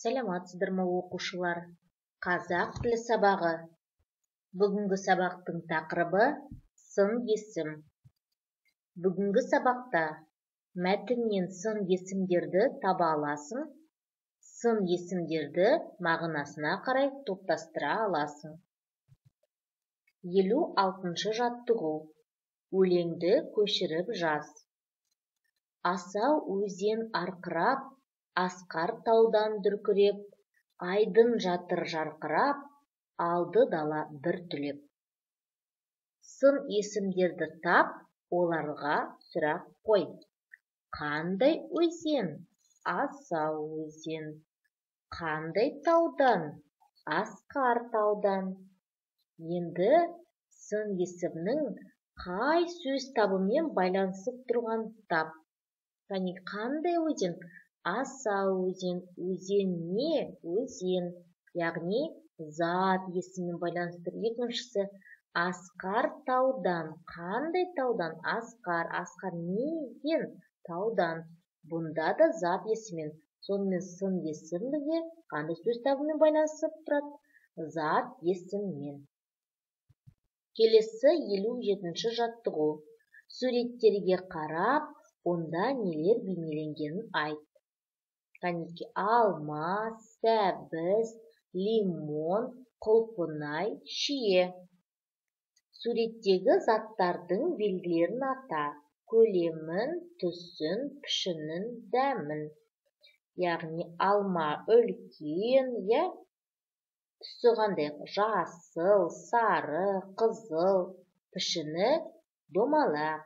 Сәлеметсіздер ме оқушылар? Қазақ тілі сабағы. Бүгінгі сабақтың тақырыбы сын есім. Бүгінгі сабақта мәтіннен сын есімдерді таба аласың. Сын есімдерді мағынасына қарай топтастыра аласың. 56-шы жаттығу. Өлеңді көшіріп жаз. Асау өзен арқырап, асқар таудан дүркіреп, айдын жатыр жарқырап, алды дала бір түлеп. Сын есімдерді тап, оларға сұрақ қой. Қандай өзен? Асау өзен. Қандай таудан? Асқар таудан. Енді сын есімнің қай сөз табымен байланысып тұрған тап. Қандай өзен? Асау өзен. Өзен не? Өзен. Яғни зат есіммен байланыстыр. Екіншісі асқар таудан. Қандай таудан? Асқар. Асқар неден? Таудан. Бұнда да зат есіммен. Сонымен сын есім бізге қандай сөз табымен байланысып тұрады? Зат есіммен. Келесі 57-ші жаттығу. Суреттерге қарап, онда нелер бейнеленгенін айт. Алма, сәбіз, лимон, құлпынай, шие. Суреттегі заттардың белгілерін ата. Көлемін, түсін, пішінін, дәмін. Яғни алма үлкен, түсі қандай? Жасыл, сары, қызыл, пішіні домалақ.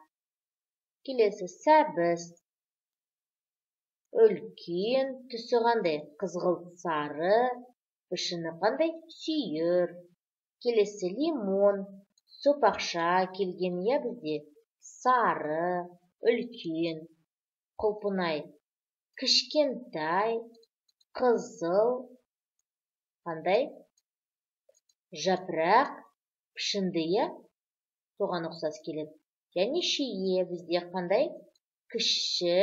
Келесі сәбіз. Үлкен, түсі қандай? Қызғылт сары, пішіні қандай? Сүйір. Келесі лимон. Сопақша келген бізде? Сары, үлкен. Құлпынай. Кішкентай, қызыл. Қандай? Жапырақ, пішінді, соған ұқсас келеді. Және шие бізде қандай? Кіші,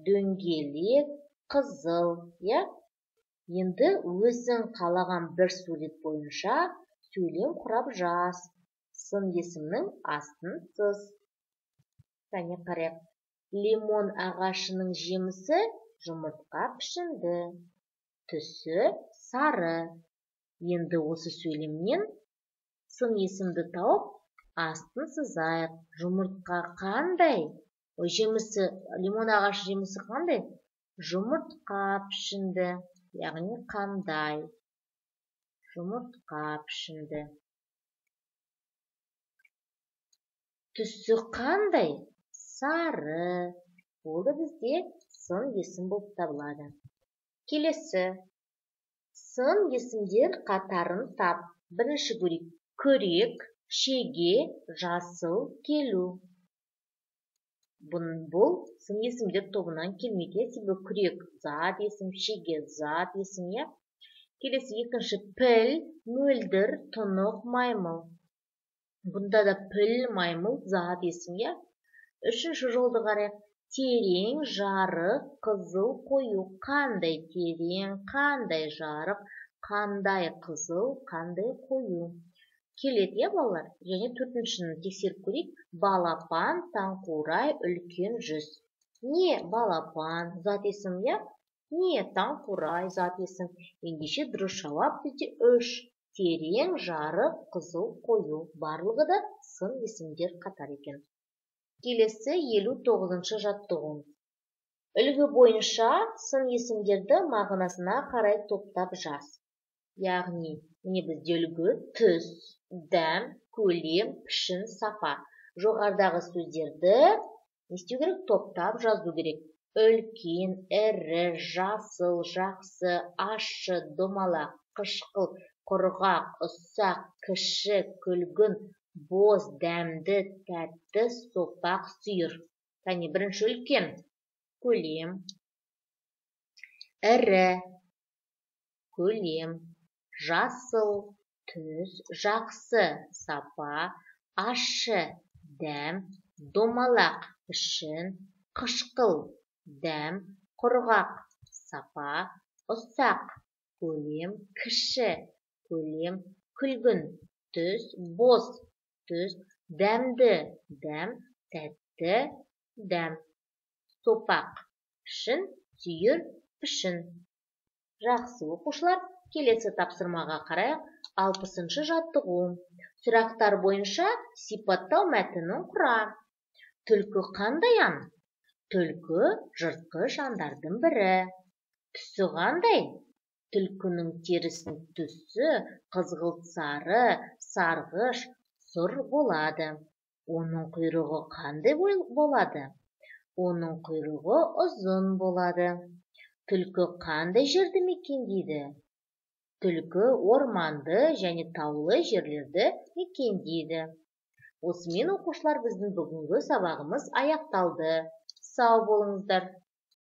дөңгелек, қызыл, Енді өзің қалаған бір сурет бойынша сөйлем құрап жаз. Сын есімнің астын сыз. Және қарайық. Лимон ағашының жемісі жұмыртқа пішінді. Түсі сары. Енді осы сөйлемнен сын есімді тауып, астын сызайық. Жұмыртқа қандай? Жемісі, лимон ағашы жемісі қандай? Жұмыртқа пішінді. Яғни қандай? Жұмыртқа пішінді. Түсі қандай? Сары. Ол да бізде сын есім болып табылады. Келесі. Сын есімдер қатарын тап. Бірінші көрейік. Күрек, шеге, жасыл, келу. Бұл сын есімдер тобынан келмейді. Себебі күрек зат есім, шеге зат есім. Келесі екінші піл, мөлдір, тұнық, маймыл. Бұнда да піл, маймыл зат есім. Үшінші жолды қарайық. Терең, жарық, қызыл, қою. Қандай терең, қандай жарық, қандай қызыл, қандай қою. Келеді, балалар? Және төртіншіні тексеріп көрейік. Балапан, таңқурай, үлкен жүз. Не балапан зат есім, Не таңқурай зат есім. Ендеше дұрыс жауап бізде 3. Терең, жарық, қызыл, қою. Барлығы да сын есімдер қатар екен. Келесі 59-шы жаттығу. Үлгі бойынша сын есімдерді мағынасына қарай топтап жаз. Яғни, бізде үлгі түс, дәм, көлем, пішін, сапа. Жоғарыдағы сөздерді не істеу керек? Топтап жазу керек. Үлкен, ірі, жасыл, жақсы, ащы, домалақ, қышқыл, құрғақ, ұсақ, кіші, күлгін, боз, дәмді, тәтті, сопақ, сүйір. Бірінші үлкен. Көлем. Ірі. Көлем. Жасыл. Түс. Жақсы. Сапа. Ащы. Дәм. Домалақ. Пішін. Қышқыл. Дәм. Құрғақ. Сапа. Ұсақ. көлем, кіші, көлем, күлгін, түс, боз, түс, дәмді, дәм, тәтті, дәм, сопақ, пішін, түйір, пішін. Жақсы оқушылар, келесі тапсырмаға қарайық. 60-шы жаттығу. Сұрақтар бойынша сипаттау мәтінін құра. Түлкі қандай аң? Түлкі жыртқыш аңдардың бірі. Түсі қандай? Түлкінің терісінің түсі қызғылт сары, сарғыш, сұр болады. Оның құйрығы қандай болады? Оның құйрығы ұзын болады. Түлкі қандай жерді мекендейді? Түлкі орманды және таулы жерлерді мекендейді. Осымен оқушылар, біздің бүгінгі сабағымыз аяқталды. Сау болыңыздар.